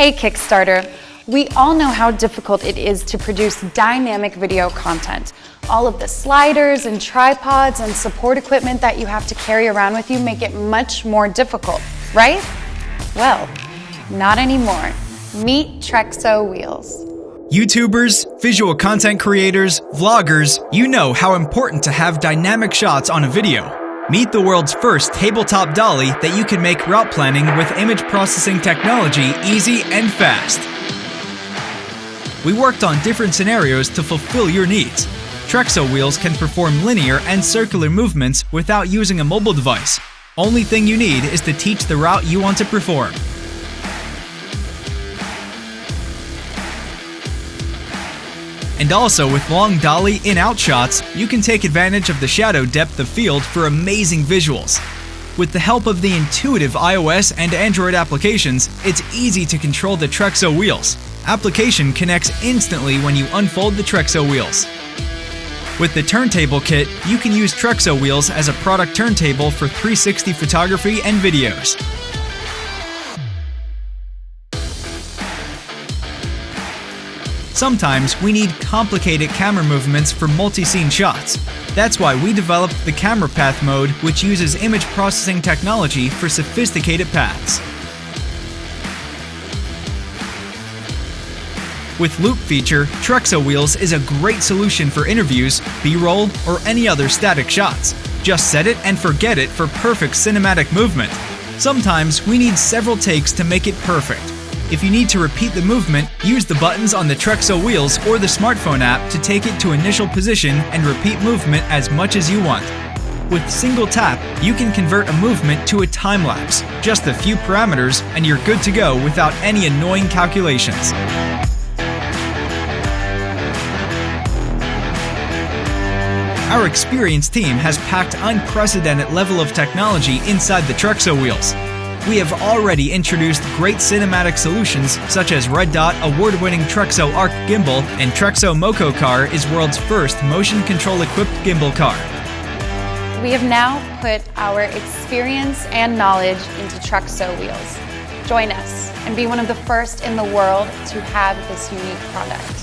Hey Kickstarter! We all know how difficult it is to produce dynamic video content. All of the sliders and tripods and support equipment that you have to carry around with you make it much more difficult, right? Well, not anymore. Meet Trexo Wheels. YouTubers, visual content creators, vloggers, you know how important to have dynamic shots on a video. Meet the world's first tabletop dolly that you can make route planning with image processing technology easy and fast. We worked on different scenarios to fulfill your needs. Trexo Wheels can perform linear and circular movements without using a mobile device. Only thing you need is to teach the route you want to perform. And also with long dolly in-out shots, you can take advantage of the shadow depth of field for amazing visuals. With the help of the intuitive iOS and Android applications, it's easy to control the Trexo Wheels. Application connects instantly when you unfold the Trexo Wheels. With the turntable kit, you can use Trexo Wheels as a product turntable for 360 photography and videos. Sometimes we need complicated camera movements for multi-scene shots. That's why we developed the Camera Path mode, which uses image processing technology for sophisticated paths. With Loop feature, Trexo Wheels is a great solution for interviews, B-roll, or any other static shots. Just set it and forget it for perfect cinematic movement. Sometimes we need several takes to make it perfect. If you need to repeat the movement, use the buttons on the Trexo Wheels or the smartphone app to take it to initial position and repeat movement as much as you want. With single tap, you can convert a movement to a time-lapse. Just a few parameters and you're good to go without any annoying calculations. Our experienced team has packed unprecedented level of technology inside the Trexo Wheels. We have already introduced great cinematic solutions such as Red Dot award-winning Trexo Arc Gimbal, and Trexo Moco Car is world's first motion control-equipped gimbal car. We have now put our experience and knowledge into Trexo Wheels. Join us and be one of the first in the world to have this unique product.